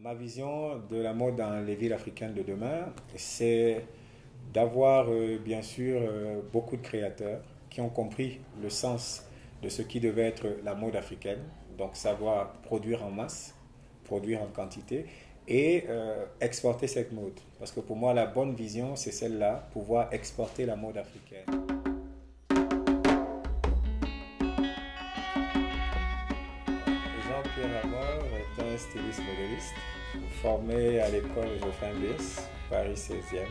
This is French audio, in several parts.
Ma vision de la mode dans les villes africaines de demain, c'est d'avoir bien sûr beaucoup de créateurs qui ont compris le sens de ce qui devait être la mode africaine, donc savoir produire en masse, produire en quantité et exporter cette mode. Parce que pour moi, la bonne vision, c'est celle-là, pouvoir exporter la mode africaine. Jean-Pierre Amor est un styliste modéliste formé à l'école Geoffrin Birs, Paris 16e,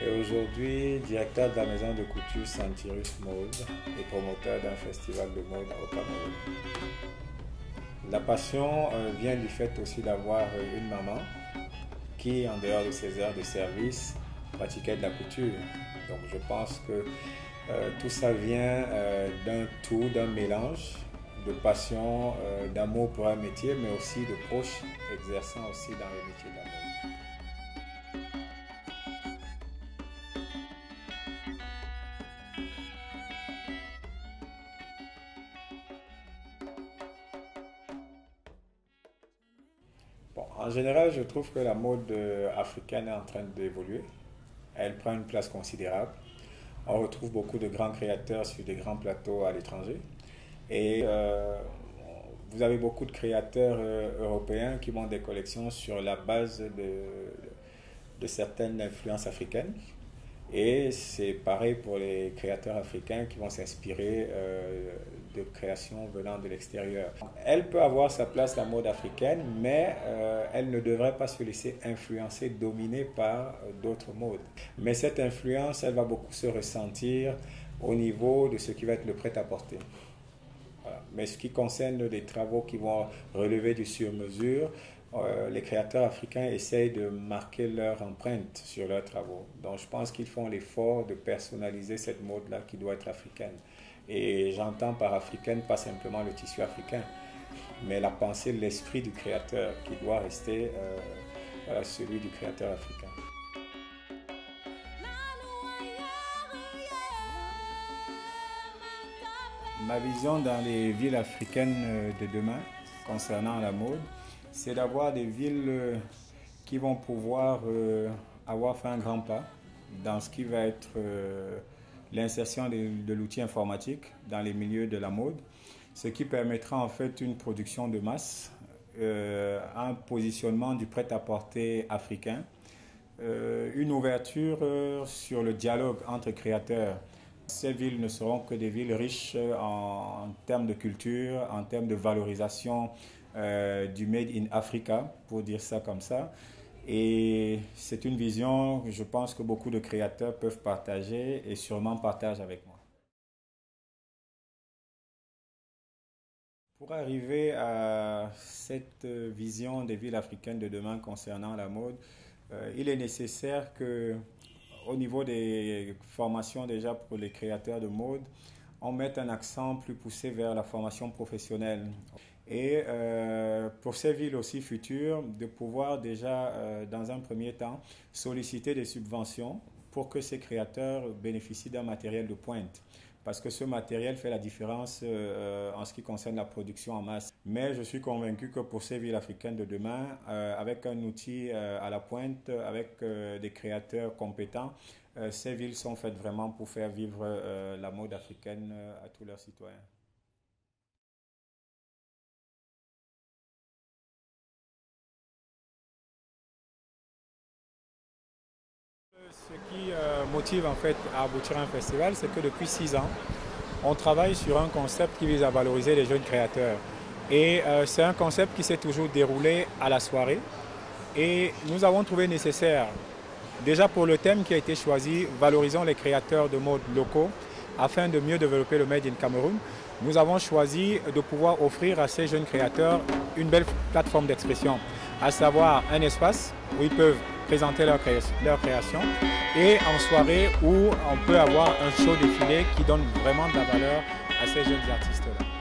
et aujourd'hui directeur de la maison de couture Santirus Mode et promoteur d'un festival de mode au Cameroun. La passion vient du fait aussi d'avoir une maman qui, en dehors de ses heures de service, pratiquait de la couture. Donc je pense que tout ça vient d'un tout, d'un mélange de passion, d'amour pour un métier, mais aussi de proches exerçant aussi dans le métier de la mode. Bon, en général, je trouve que la mode africaine est en train d'évoluer. Elle prend une place considérable. On retrouve beaucoup de grands créateurs sur des grands plateaux à l'étranger. Et vous avez beaucoup de créateurs européens qui montent des collections sur la base de certaines influences africaines. Et c'est pareil pour les créateurs africains qui vont s'inspirer de créations venant de l'extérieur. Elle peut avoir sa place, la mode africaine, mais elle ne devrait pas se laisser influencer, dominer par d'autres modes. Mais cette influence, elle va beaucoup se ressentir au niveau de ce qui va être le prêt-à-porter. Voilà. Mais ce qui concerne des travaux qui vont relever du sur-mesure, les créateurs africains essayent de marquer leur empreinte sur leurs travaux. Donc je pense qu'ils font l'effort de personnaliser cette mode-là qui doit être africaine. Et j'entends par africaine pas simplement le tissu africain, mais la pensée, l'esprit du créateur qui doit rester celui du créateur africain. Ma vision dans les villes africaines de demain concernant la mode, c'est d'avoir des villes qui vont pouvoir avoir fait un grand pas dans ce qui va être l'insertion de l'outil informatique dans les milieux de la mode, ce qui permettra en fait une production de masse, un positionnement du prêt-à-porter africain, une ouverture sur le dialogue entre créateurs. Ces villes ne seront que des villes riches en termes de culture, en termes de valorisation du Made in Africa, pour dire ça comme ça. Et c'est une vision que je pense que beaucoup de créateurs peuvent partager et sûrement partagent avec moi. Pour arriver à cette vision des villes africaines de demain concernant la mode, il est nécessaire que au niveau des formations déjà pour les créateurs de mode, on met un accent plus poussé vers la formation professionnelle. Et pour ces villes aussi futures, de pouvoir déjà, dans un premier temps, solliciter des subventions pour que ces créateurs bénéficient d'un matériel de pointe. Parce que ce matériel fait la différence en ce qui concerne la production en masse. Mais je suis convaincu que pour ces villes africaines de demain, avec un outil à la pointe, avec des créateurs compétents, ces villes sont faites vraiment pour faire vivre la mode africaine à tous leurs citoyens. Ce qui motive en fait à aboutir à un festival, c'est que depuis 6 ans, on travaille sur un concept qui vise à valoriser les jeunes créateurs. Et c'est un concept qui s'est toujours déroulé à la soirée. Et nous avons trouvé nécessaire, déjà pour le thème qui a été choisi, valorisons les créateurs de mode locaux, afin de mieux développer le Made in Cameroun, nous avons choisi de pouvoir offrir à ces jeunes créateurs une belle plateforme d'expression, à savoir un espace où ils peuvent présenter leur création et en soirée où on peut avoir un show défilé qui donne vraiment de la valeur à ces jeunes artistes-là.